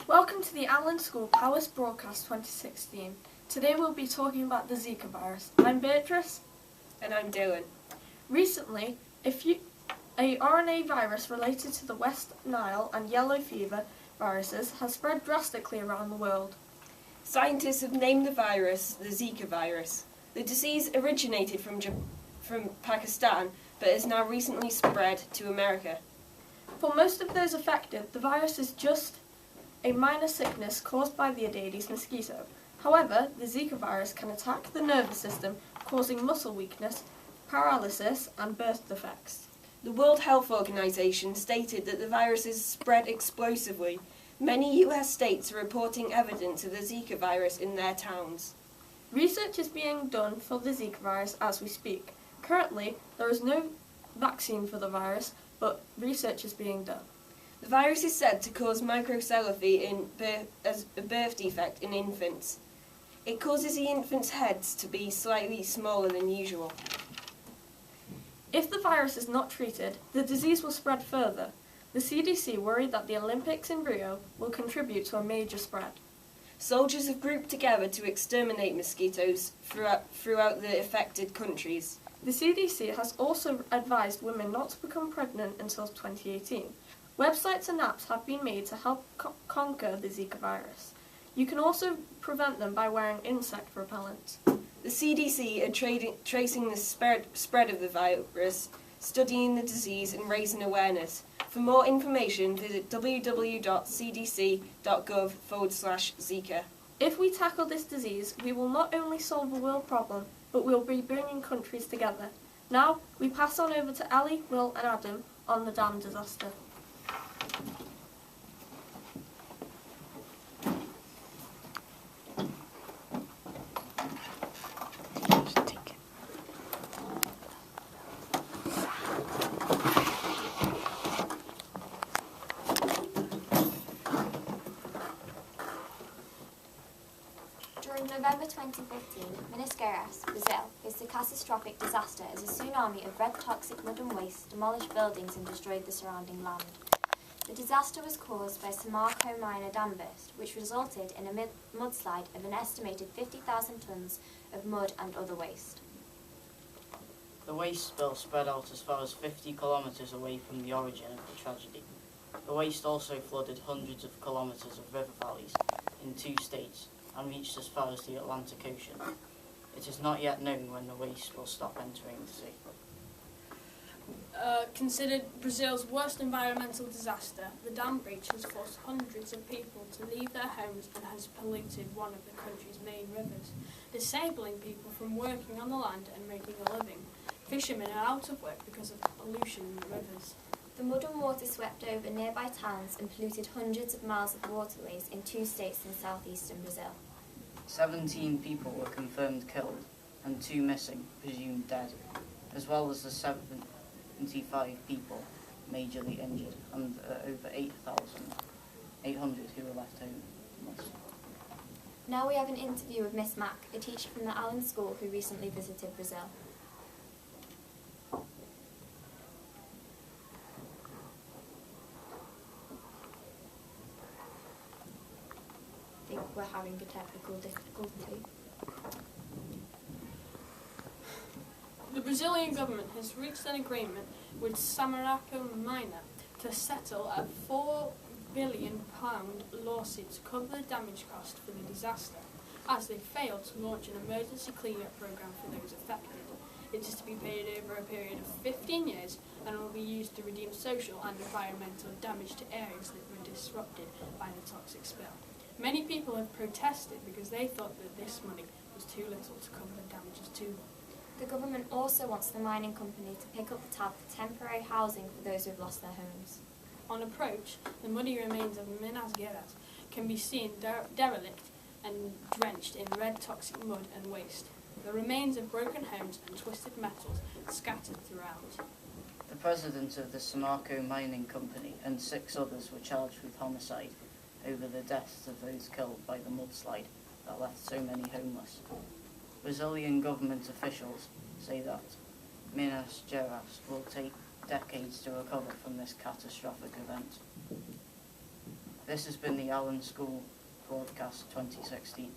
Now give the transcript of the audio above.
Welcome to the Allen School Powys Broadcast 2016. Today we'll be talking about the Zika virus. I'm Beatrice. And I'm Dylan. Recently, a RNA virus related to the West Nile and yellow fever viruses has spread drastically around the world. Scientists have named the virus the Zika virus. The disease originated from Pakistan, but has now recently spread to America. For most of those affected, the virus is just a minor sickness caused by the Aedes mosquito. However, the Zika virus can attack the nervous system, causing muscle weakness, paralysis, and birth defects. The World Health Organization stated that the virus is spread explosively. Many US states are reporting evidence of the Zika virus in their towns. Research is being done for the Zika virus as we speak. Currently, there is no vaccine for the virus, but research is being done. The virus is said to cause microcephaly as a birth defect in infants. It causes the infants' heads to be slightly smaller than usual. If the virus is not treated, the disease will spread further. The CDC worried that the Olympics in Rio will contribute to a major spread. Soldiers have grouped together to exterminate mosquitoes throughout the affected countries. The CDC has also advised women not to become pregnant until 2018. Websites and apps have been made to help conquer the Zika virus. You can also prevent them by wearing insect repellent. The CDC are tracing the spread of the virus, studying the disease and raising awareness. For more information, visit www.cdc.gov/Zika. If we tackle this disease, we will not only solve a world problem, but we'll be bringing countries together. Now, we pass on over to Ali, Will and Adam on the dam disaster. During November 2015, Minas Gerais, Brazil, faced a catastrophic disaster as a tsunami of red toxic mud and waste demolished buildings and destroyed the surrounding land. The disaster was caused by Samarco minor dam burst, which resulted in a mudslide of an estimated 50,000 tonnes of mud and other waste. The waste spill spread out as far as 50 kilometres away from the origin of the tragedy. The waste also flooded hundreds of kilometres of river valleys in 2 states and reached as far as the Atlantic Ocean. It is not yet known when the waste will stop entering the sea. Considered Brazil's worst environmental disaster, the dam breach has forced hundreds of people to leave their homes and has polluted one of the country's main rivers, disabling people from working on the land and making a living. Fishermen are out of work because of pollution in the rivers. The mud and water swept over nearby towns and polluted hundreds of miles of waterways in 2 states in southeastern Brazil. 17 people were confirmed killed and 2 missing, presumed dead, as well as the 75 people majorly injured and over 8,800 who were left homeless. Now we have an interview with Miss Mack, a teacher from the Allen School who recently visited Brazil. I think we're having a technical difficulty. The Brazilian government has reached an agreement with Samarco Minor to settle a £4 billion lawsuit to cover the damage cost for the disaster, as they failed to launch an emergency clean-up programme for those affected. It is to be paid over a period of 15 years and will be used to redeem social and environmental damage to areas that were disrupted by the toxic spill. Many people have protested because they thought that this money was too little to cover the damages to them. The government also wants the mining company to pick up the tab for temporary housing for those who have lost their homes. On approach, the muddy remains of Minas Gerais can be seen derelict and drenched in red toxic mud and waste. The remains of broken homes and twisted metals scattered throughout. The president of the Samarco Mining Company and 6 others were charged with homicide over the deaths of those killed by the mudslide that left so many homeless. Brazilian government officials say that Minas Gerais will take decades to recover from this catastrophic event. This has been the Allen School Broadcast 2016.